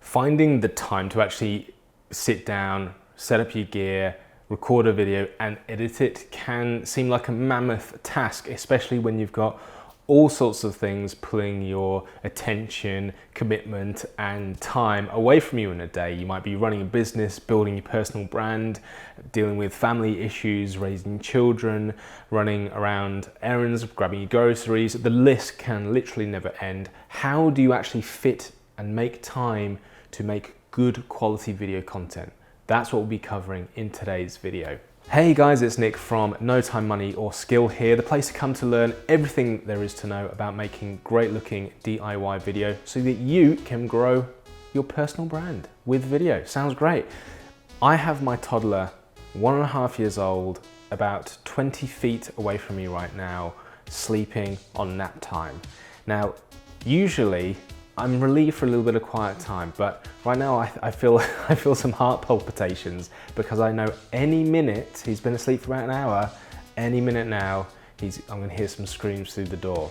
Finding the time to actually sit down, set up your gear, record a video and edit it can seem like a mammoth task, especially when you've got all sorts of things pulling your attention, commitment and time away from you in a day. You might be running a business, building your personal brand, dealing with family issues, raising children, running around errands, grabbing your groceries. The list can literally never end. How do you actually fit and make time to make good quality video content? That's what we'll be covering in today's video. Hey guys, it's Nick from No Time, Money or Skill here, the place to come to learn everything there is to know about making great looking DIY video so that you can grow your personal brand with video. Sounds great. I have my toddler, 1.5 years old, about 20 feet away from me right now, sleeping on nap time. Now, usually I'm relieved for a little bit of quiet time, but right now I feel some heart palpitations because I know any minute, he's been asleep for about an hour, any minute now, I'm gonna hear some screams through the door.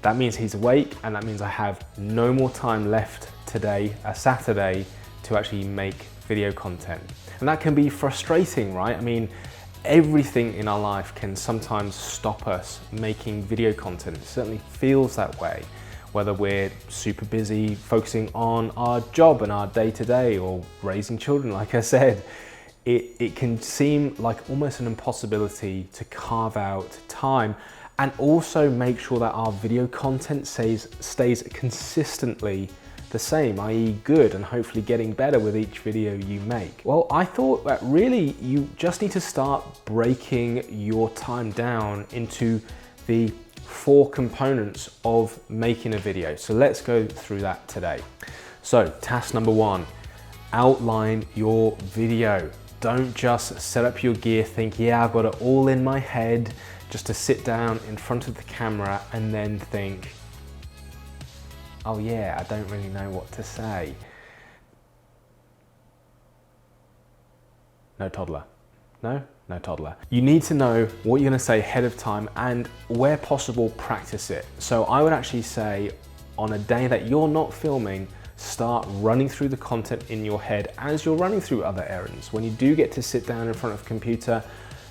That means he's awake and that means I have no more time left today, a Saturday, to actually make video content. And that can be frustrating, right? I mean, everything in our life can sometimes stop us making video content. It certainly feels that way. Whether we're super busy focusing on our job and our day-to-day or raising children, like I said, it can seem like almost an impossibility to carve out time and also make sure that our video content stays consistently the same, i.e. good, and hopefully getting better with each video you make. Well, I thought that really you just need to start breaking your time down into the 4 components of making a video. So let's go through that today. So task number 1, outline your video. Don't just set up your gear, think, yeah, I've got it all in my head, just to sit down in front of the camera and then think, oh yeah, I don't really know what to say. No toddler. No toddler. You need to know what you're gonna say ahead of time and where possible, practice it. So I would actually say on a day that you're not filming, start running through the content in your head as you're running through other errands. When you do get to sit down in front of a computer,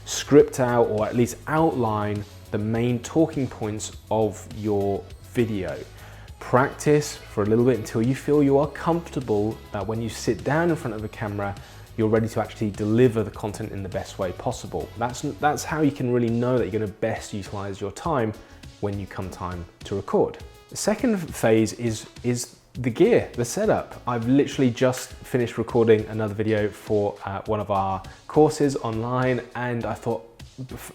script out or at least outline the main talking points of your video. Practice for a little bit until you feel you are comfortable that when you sit down in front of a camera, you're ready to actually deliver the content in the best way possible. That's how you can really know that you're gonna best utilize your time when you come time to record. The second phase is the gear, the setup. I've literally just finished recording another video for one of our courses online, and I thought,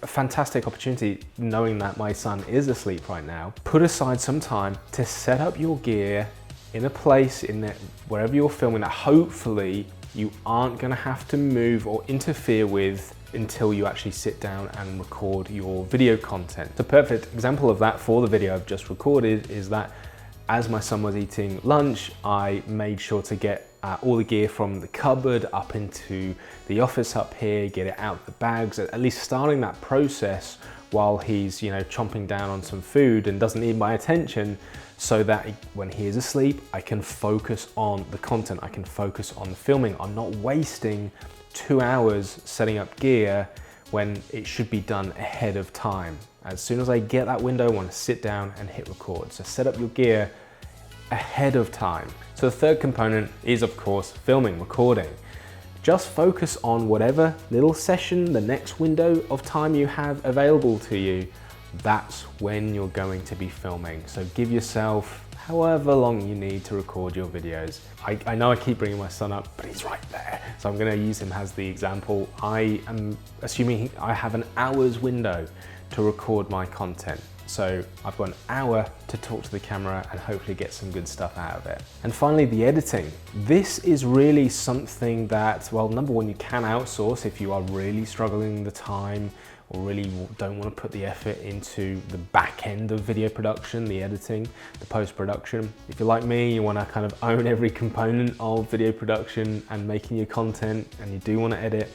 a fantastic opportunity knowing that my son is asleep right now. Put aside some time to set up your gear in a place wherever you're filming that hopefully you aren't gonna have to move or interfere with until you actually sit down and record your video content. The perfect example of that for the video I've just recorded is that as my son was eating lunch, I made sure to get all the gear from the cupboard up into the office up here, get it out of the bags, at least starting that process while he's, chomping down on some food and doesn't need my attention, so that when he is asleep, I can focus on the content, I can focus on the filming. I'm not wasting 2 hours setting up gear when it should be done ahead of time. As soon as I get that window, I want to sit down and hit record. So set up your gear ahead of time. So the third component is, of course, filming, recording. Just focus on whatever little session, the next window of time you have available to you. That's when you're going to be filming. So give yourself however long you need to record your videos. I know I keep bringing my son up, but he's right there. So I'm gonna use him as the example. I am assuming I have an hour's window to record my content. So I've got an hour to talk to the camera and hopefully get some good stuff out of it. And finally, the editing. This is really something that, well, number one, you can outsource if you are really struggling the time or really don't want to put the effort into the back end of video production, the editing, the post-production. If you're like me, you want to kind of own every component of video production and making your content, and you do want to edit,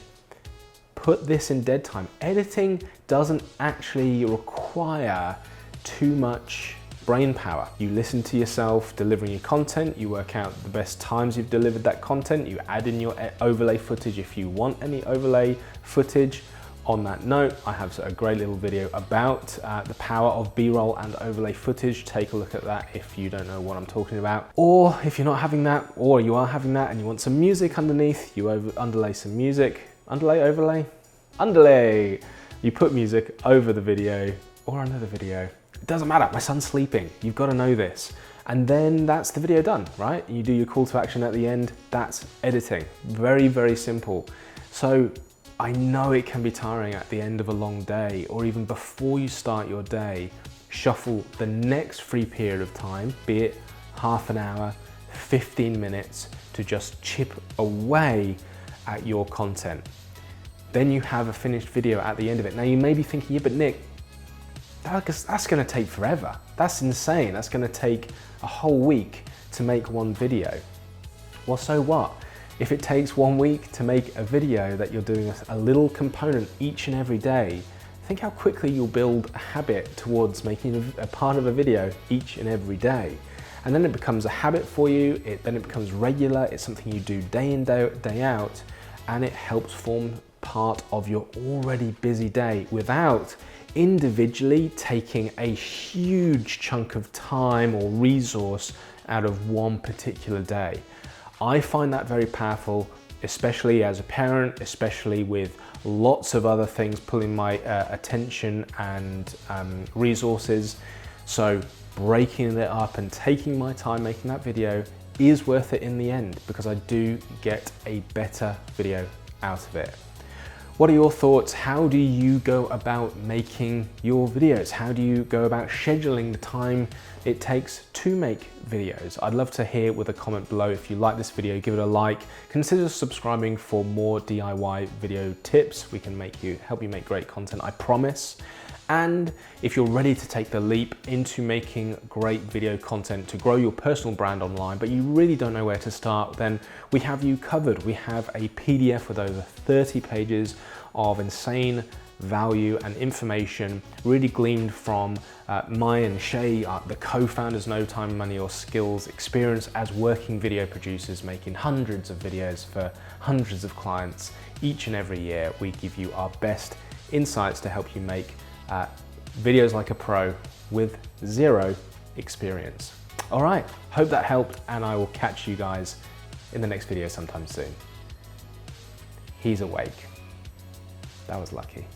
put this in dead time. Editing doesn't actually require too much brain power. You listen to yourself delivering your content, you work out the best times you've delivered that content, you add in your overlay footage if you want any overlay footage. On that note, I have a great little video about the power of B-roll and overlay footage. Take a look at that if you don't know what I'm talking about. Or if you're not having that, or you are having that and you want some music underneath, you underlay some music. Overlay? Underlay! You put music over the video or under the video. It doesn't matter, my son's sleeping. You've got to know this. And then that's the video done, right? You do your call to action at the end, that's editing. Very, very simple. So I know it can be tiring at the end of a long day, or even before you start your day. Shuffle the next free period of time, be it half an hour, 15 minutes, to just chip away at your content. Then you have a finished video at the end of it. Now you may be thinking, yeah, but Nick, that's gonna take forever. That's insane. That's gonna take a whole week to make one video. Well, so what? If it takes 1 week to make a video that you're doing a little component each and every day, think how quickly you'll build a habit towards making a part of a video each and every day. And then it becomes a habit for you, then it becomes regular, it's something you do day in, day out, and it helps form part of your already busy day without individually taking a huge chunk of time or resource out of one particular day. I find that very powerful, especially as a parent, especially with lots of other things pulling my attention and resources. So breaking it up and taking my time making that video is worth it in the end, because I do get a better video out of it. What are your thoughts? How do you go about making your videos? How do you go about scheduling the time it takes to make videos? I'd love to hear with a comment below. If you like this video, give it a like. Consider subscribing for more DIY video tips. We can help you make great content, I promise. And if you're ready to take the leap into making great video content to grow your personal brand online, but you really don't know where to start, then we have you covered. We have a PDF with over 30 pages of insane value and information really gleaned from my and Shay, the co-founders, No Time, Money or Skills experience as working video producers, making hundreds of videos for hundreds of clients each and every year. We give you our best insights to help you make videos like a pro with zero experience. All right, hope that helped, and I will catch you guys in the next video sometime soon. He's awake. That was lucky.